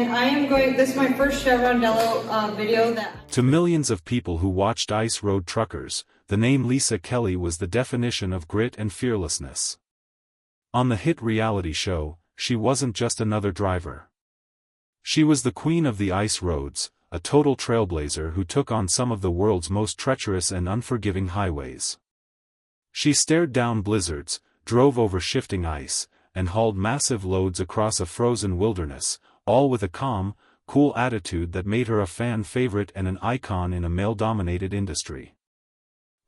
and this is my first Chevrondello video that... To millions of people who watched Ice Road Truckers, the name Lisa Kelly was the definition of grit and fearlessness. On the hit reality show, she wasn't just another driver. She was the queen of the ice roads, a total trailblazer who took on some of the world's most treacherous and unforgiving highways. She stared down blizzards, drove over shifting ice, and hauled massive loads across a frozen wilderness, all with a calm, cool attitude that made her a fan favorite and an icon in a male-dominated industry.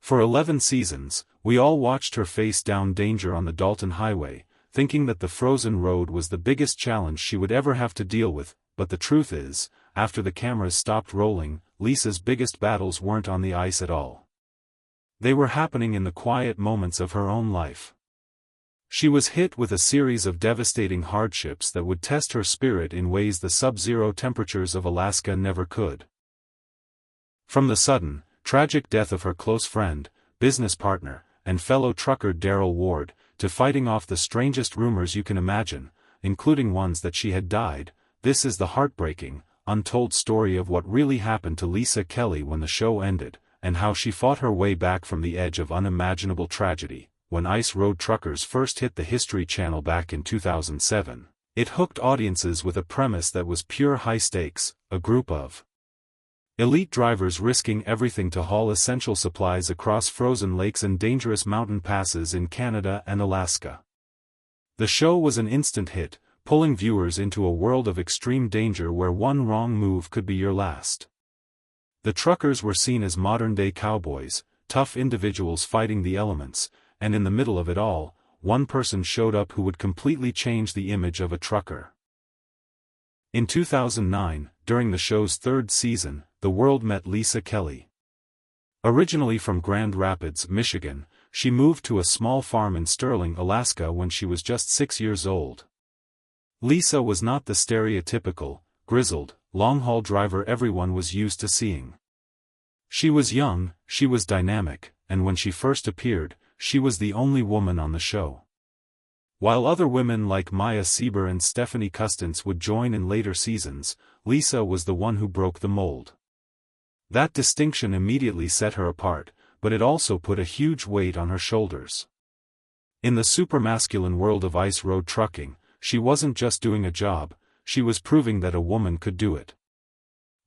For 11 seasons, we all watched her face down danger on the Dalton Highway, thinking that the frozen road was the biggest challenge she would ever have to deal with, but the truth is, after the cameras stopped rolling, Lisa's biggest battles weren't on the ice at all. They were happening in the quiet moments of her own life. She was hit with a series of devastating hardships that would test her spirit in ways the sub-zero temperatures of Alaska never could. From the sudden, tragic death of her close friend, business partner, and fellow trucker Daryl Ward, to fighting off the strangest rumors you can imagine, including ones that she had died, this is the heartbreaking, untold story of what really happened to Lisa Kelly when the show ended, and how she fought her way back from the edge of unimaginable tragedy. When Ice Road Truckers first hit the History Channel back in 2007, it hooked audiences with a premise that was pure high stakes, a group of elite drivers risking everything to haul essential supplies across frozen lakes and dangerous mountain passes in Canada and Alaska. The show was an instant hit, pulling viewers into a world of extreme danger where one wrong move could be your last. The truckers were seen as modern-day cowboys, tough individuals fighting the elements, and in the middle of it all, one person showed up who would completely change the image of a trucker. In 2009, during the show's third season, the world met Lisa Kelly. Originally from Grand Rapids, Michigan, she moved to a small farm in Sterling, Alaska when she was just 6 years old. Lisa was not the stereotypical, grizzled, long-haul driver everyone was used to seeing. She was young, she was dynamic, and when she first appeared, she was the only woman on the show. While other women like Maya Sieber and Stephanie Custance would join in later seasons, Lisa was the one who broke the mold. That distinction immediately set her apart, but it also put a huge weight on her shoulders. In the supermasculine world of ice road trucking, she wasn't just doing a job, she was proving that a woman could do it.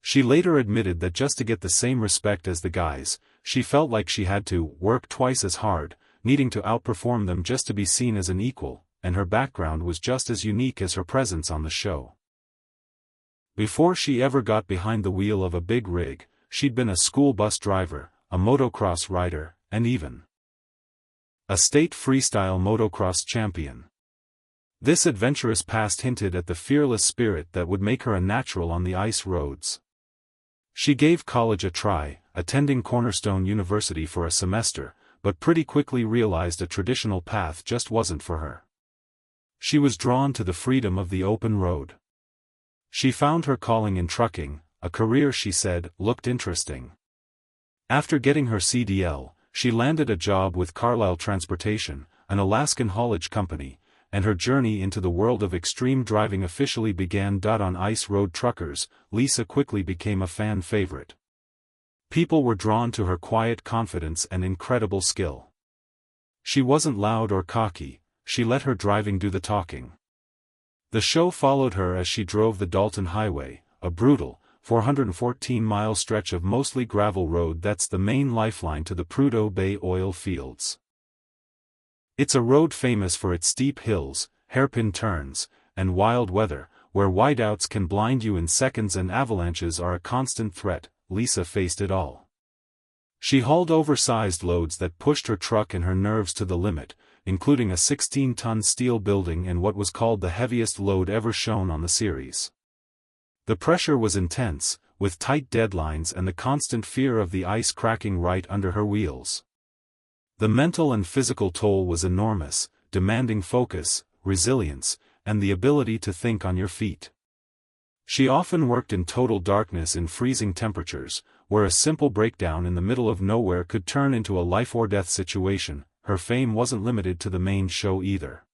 She later admitted that just to get the same respect as the guys, she felt like she had to work twice as hard, needing to outperform them just to be seen as an equal, and her background was just as unique as her presence on the show. Before she ever got behind the wheel of a big rig, she'd been a school bus driver, a motocross rider, and even a state freestyle motocross champion. This adventurous past hinted at the fearless spirit that would make her a natural on the ice roads. She gave college a try, attending Cornerstone University for a semester, but pretty quickly realized a traditional path just wasn't for her. She was drawn to the freedom of the open road. She found her calling in trucking, a career she said looked interesting. After getting her CDL, she landed a job with Carlisle Transportation, an Alaskan haulage company, and her journey into the world of extreme driving officially began. On Ice Road Truckers, Lisa quickly became a fan favorite. People were drawn to her quiet confidence and incredible skill. She wasn't loud or cocky, she let her driving do the talking. The show followed her as she drove the Dalton Highway, a brutal, 414-mile stretch of mostly gravel road that's the main lifeline to the Prudhoe Bay oil fields. It's a road famous for its steep hills, hairpin turns, and wild weather, where whiteouts can blind you in seconds and avalanches are a constant threat. Lisa faced it all. She hauled oversized loads that pushed her truck and her nerves to the limit, including a 16-ton steel building and what was called the heaviest load ever shown on the series. The pressure was intense, with tight deadlines and the constant fear of the ice cracking right under her wheels. The mental and physical toll was enormous, demanding focus, resilience, and the ability to think on your feet. She often worked in total darkness in freezing temperatures, where a simple breakdown in the middle of nowhere could turn into a life-or-death situation. Her fame wasn't limited to the main show either.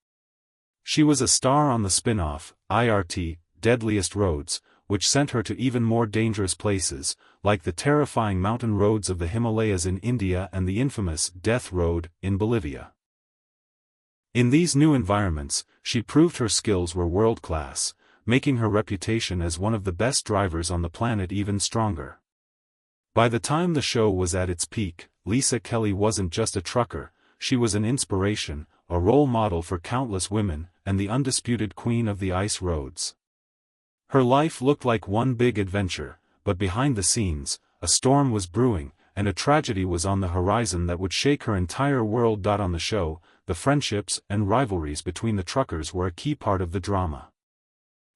She was a star on the spin-off, IRT, deadliest roads, which sent her to even more dangerous places, like the terrifying mountain roads of the Himalayas in India and the infamous Death Road in Bolivia. In these new environments, she proved her skills were world-class, making her reputation as one of the best drivers on the planet even stronger. By the time the show was at its peak, Lisa Kelly wasn't just a trucker, she was an inspiration, a role model for countless women, and the undisputed queen of the ice roads. Her life looked like one big adventure, but behind the scenes, a storm was brewing, and a tragedy was on the horizon that would shake her entire world. On the show, the friendships and rivalries between the truckers were a key part of the drama.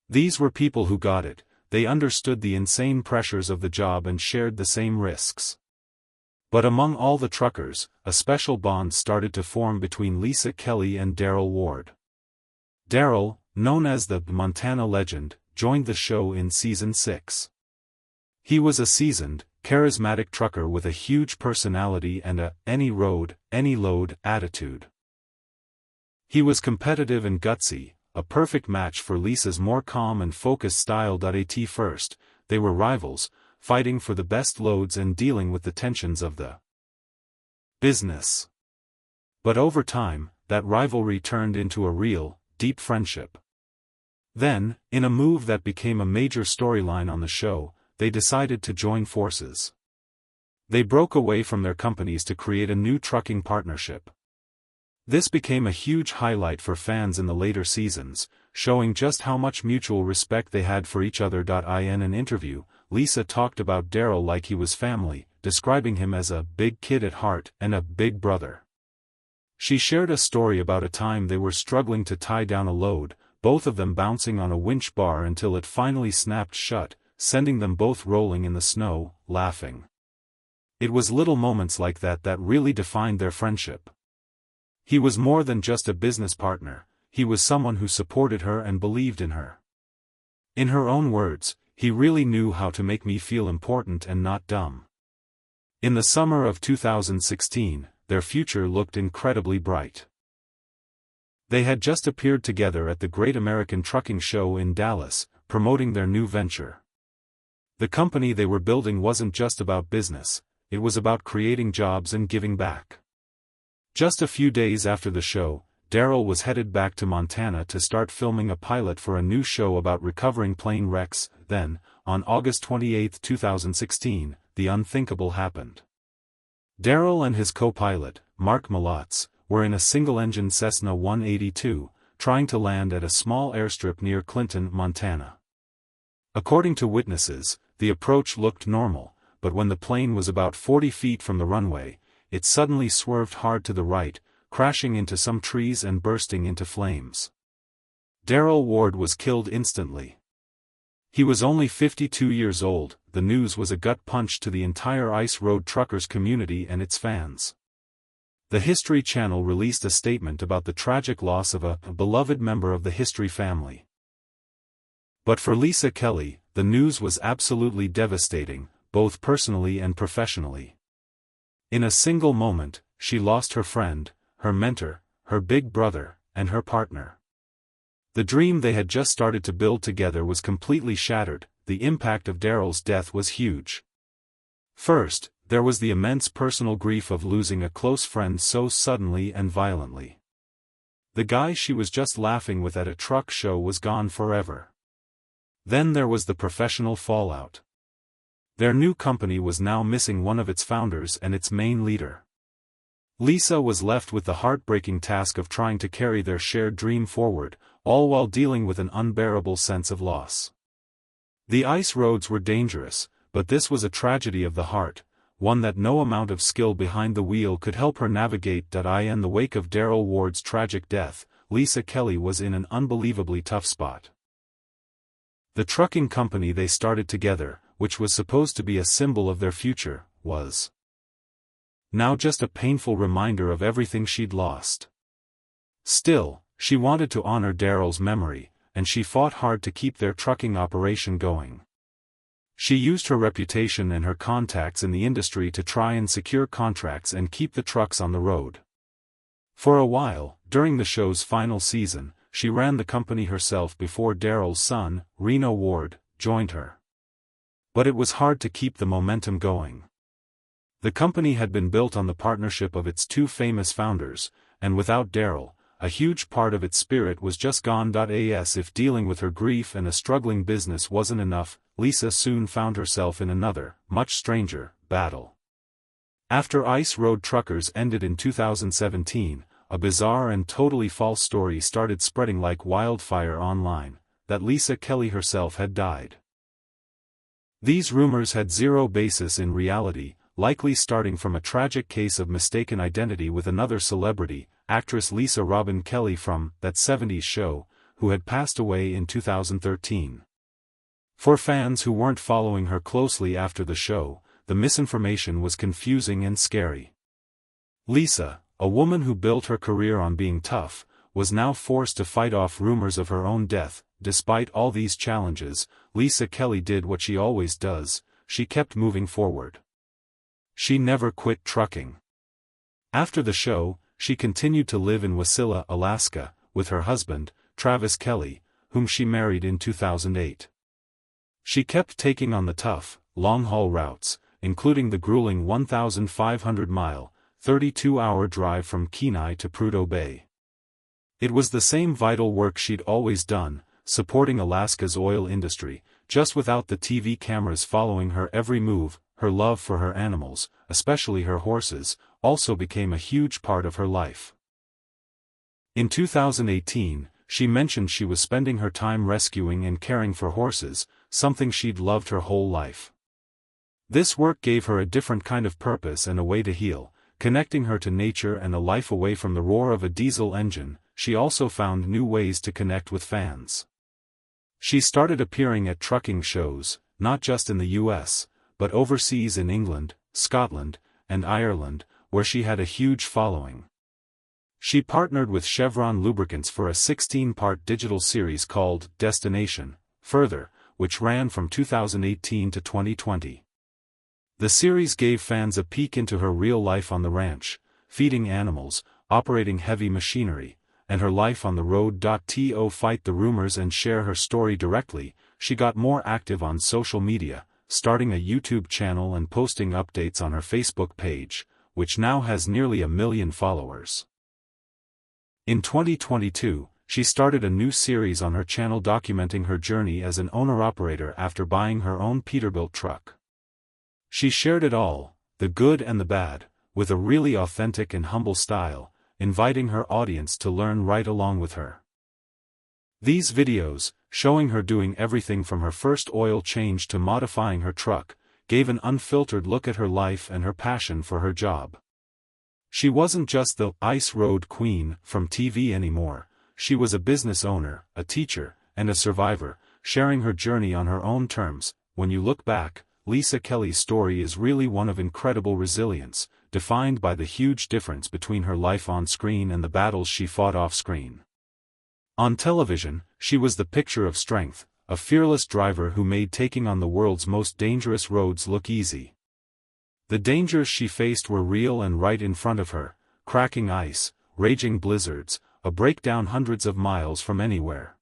These were people who got it, they understood the insane pressures of the job and shared the same risks. But among all the truckers, a special bond started to form between Lisa Kelly and Daryl Ward. Daryl, known as the Montana Legend, joined the show in Season 6. He was a seasoned, charismatic trucker with a huge personality and a any road, any load attitude. He was competitive and gutsy, a perfect match for Lisa's more calm and focused style. At first, they were rivals, fighting for the best loads and dealing with the tensions of the business. But over time, that rivalry turned into a real, deep friendship. Then, in a move that became a major storyline on the show, they decided to join forces. They broke away from their companies to create a new trucking partnership. This became a huge highlight for fans in the later seasons, showing just how much mutual respect they had for each other. In an interview, Lisa talked about Daryl like he was family, describing him as a big kid at heart and a big brother. She shared a story about a time they were struggling to tie down a load, both of them bouncing on a winch bar until it finally snapped shut, sending them both rolling in the snow, laughing. It was little moments like that that really defined their friendship. He was more than just a business partner, he was someone who supported her and believed in her. In her own words, he really knew how to make me feel important and not dumb. In the summer of 2016, their future looked incredibly bright. They had just appeared together at the Great American Trucking Show in Dallas, promoting their new venture. The company they were building wasn't just about business, it was about creating jobs and giving back. Just a few days after the show, Daryl was headed back to Montana to start filming a pilot for a new show about recovering plane wrecks. Then, on August 28, 2016, the unthinkable happened. Daryl and his co-pilot, Mark Malotz, were in a single-engine Cessna 182, trying to land at a small airstrip near Clinton, Montana. According to witnesses, the approach looked normal, but when the plane was about 40 feet from the runway, it suddenly swerved hard to the right, crashing into some trees and bursting into flames. Daryl Ward was killed instantly. He was only 52 years old. The news was a gut punch to the entire ice road truckers community and its fans. The History Channel released a statement about the tragic loss of a beloved member of the History family. But for Lisa Kelly, the news was absolutely devastating, both personally and professionally. In a single moment, she lost her friend, her mentor, her big brother, and her partner. The dream they had just started to build together was completely shattered. The impact of Daryl's death was huge. First, there was the immense personal grief of losing a close friend so suddenly and violently. The guy she was just laughing with at a truck show was gone forever. Then there was the professional fallout. Their new company was now missing one of its founders and its main leader. Lisa was left with the heartbreaking task of trying to carry their shared dream forward, all while dealing with an unbearable sense of loss. The ice roads were dangerous, but this was a tragedy of the heart, one that no amount of skill behind the wheel could help her navigate. In the wake of Daryl Ward's tragic death, Lisa Kelly was in an unbelievably tough spot. The trucking company they started together, which was supposed to be a symbol of their future, was now just a painful reminder of everything she'd lost. Still, she wanted to honor Daryl's memory, and she fought hard to keep their trucking operation going. She used her reputation and her contacts in the industry to try and secure contracts and keep the trucks on the road. For a while, during the show's final season, she ran the company herself before Daryl's son, Reno Ward, joined her. But it was hard to keep the momentum going. The company had been built on the partnership of its two famous founders, and without Daryl, a huge part of its spirit was just gone. As if dealing with her grief and a struggling business wasn't enough, Lisa soon found herself in another, much stranger, battle. After Ice Road Truckers ended in 2017, a bizarre and totally false story started spreading like wildfire online, that Lisa Kelly herself had died. These rumors had zero basis in reality, likely starting from a tragic case of mistaken identity with another celebrity, actress Lisa Robin Kelly from That 70s Show, who had passed away in 2013. For fans who weren't following her closely after the show, the misinformation was confusing and scary. Lisa, a woman who built her career on being tough, was now forced to fight off rumors of her own death. Despite all these challenges, Lisa Kelly did what she always does: she kept moving forward. She never quit trucking. After the show, she continued to live in Wasilla, Alaska, with her husband, Travis Kelly, whom she married in 2008. She kept taking on the tough, long-haul routes, including the grueling 1,500-mile, 32-hour drive from Kenai to Prudhoe Bay. It was the same vital work she'd always done, supporting Alaska's oil industry, just without the TV cameras following her every move. Her love for her animals, especially her horses, also became a huge part of her life. In 2018, she mentioned she was spending her time rescuing and caring for horses, something she'd loved her whole life. This work gave her a different kind of purpose and a way to heal, connecting her to nature and a life away from the roar of a diesel engine. She also found new ways to connect with fans. She started appearing at trucking shows, not just in the US, but overseas in England, Scotland, and Ireland, where she had a huge following. She partnered with Chevron Lubricants for a 16-part digital series called Destination Further, which ran from 2018 to 2020. The series gave fans a peek into her real life on the ranch, feeding animals, operating heavy machinery, and her life on the road. To fight the rumors and share her story directly, she got more active on social media, starting a YouTube channel and posting updates on her Facebook page, which now has nearly 1 million followers. In 2022, she started a new series on her channel documenting her journey as an owner-operator after buying her own Peterbilt truck. She shared it all, the good and the bad, with a really authentic and humble style, inviting her audience to learn right along with her. These videos, showing her doing everything from her first oil change to modifying her truck, gave an unfiltered look at her life and her passion for her job. She wasn't just the Ice Road Queen from TV anymore. She was a business owner, a teacher, and a survivor, sharing her journey on her own terms. When you look back, Lisa Kelly's story is really one of incredible resilience, defined by the huge difference between her life on screen and the battles she fought off screen. On television, she was the picture of strength, a fearless driver who made taking on the world's most dangerous roads look easy. The dangers she faced were real and right in front of her: cracking ice, raging blizzards, a breakdown hundreds of miles from anywhere.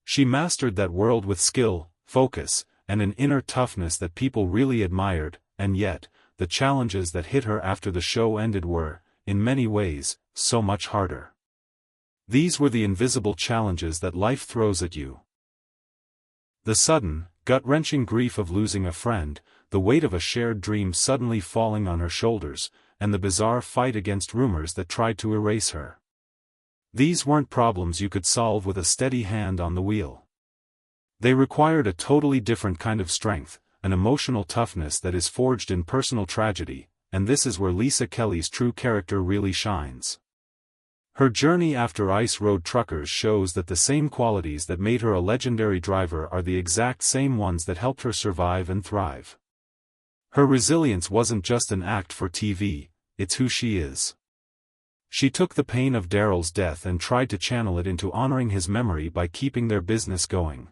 She mastered that world with skill, focus, and an inner toughness that people really admired. And yet, the challenges that hit her after the show ended were, in many ways, so much harder. These were the invisible challenges that life throws at you. The sudden, gut-wrenching grief of losing a friend, the weight of a shared dream suddenly falling on her shoulders, and the bizarre fight against rumors that tried to erase her. These weren't problems you could solve with a steady hand on the wheel. They required a totally different kind of strength, an emotional toughness that is forged in personal tragedy, and this is where Lisa Kelly's true character really shines. Her journey after Ice Road Truckers shows that the same qualities that made her a legendary driver are the exact same ones that helped her survive and thrive. Her resilience wasn't just an act for TV, it's who she is. She took the pain of Daryl's death and tried to channel it into honoring his memory by keeping their business going.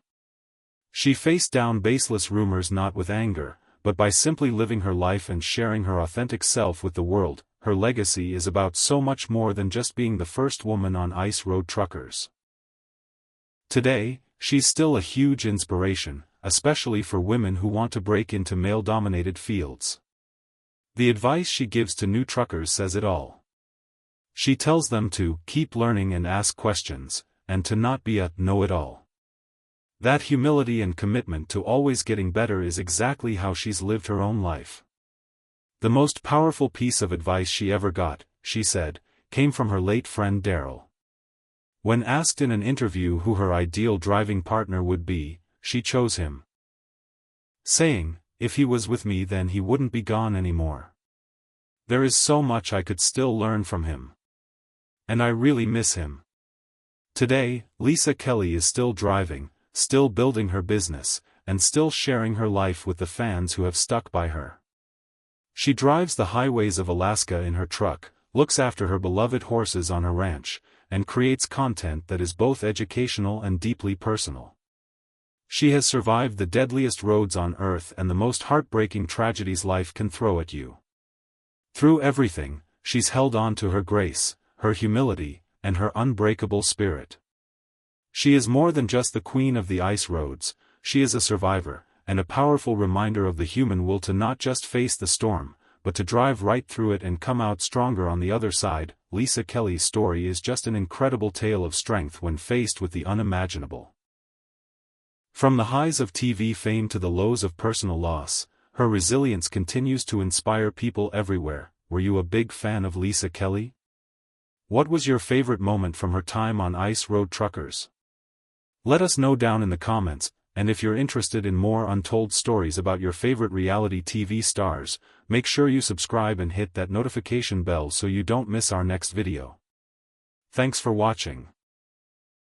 She faced down baseless rumors not with anger, but by simply living her life and sharing her authentic self with the world. Her legacy is about so much more than just being the first woman on Ice Road Truckers. Today, she's still a huge inspiration, especially for women who want to break into male-dominated fields. The advice she gives to new truckers says it all. She tells them to keep learning and ask questions, and to not be a know-it-all. That humility and commitment to always getting better is exactly how she's lived her own life. The most powerful piece of advice she ever got, she said, came from her late friend Daryl. When asked in an interview who her ideal driving partner would be, she chose him, saying, "If he was with me then he wouldn't be gone anymore. There is so much I could still learn from him. And I really miss him." Today, Lisa Kelly is still driving, still building her business, and still sharing her life with the fans who have stuck by her. She drives the highways of Alaska in her truck, looks after her beloved horses on her ranch, and creates content that is both educational and deeply personal. She has survived the deadliest roads on earth and the most heartbreaking tragedies life can throw at you. Through everything, she's held on to her grace, her humility, and her unbreakable spirit. She is more than just the queen of the ice roads, she is a survivor, and a powerful reminder of the human will to not just face the storm, but to drive right through it and come out stronger on the other side. Lisa Kelly's story is just an incredible tale of strength when faced with the unimaginable. From the highs of TV fame to the lows of personal loss, her resilience continues to inspire people everywhere. Were you a big fan of Lisa Kelly? What was your favorite moment from her time on Ice Road Truckers? Let us know down in the comments, and if you're interested in more untold stories about your favorite reality TV stars, make sure you subscribe and hit that notification bell so you don't miss our next video. Thanks for watching.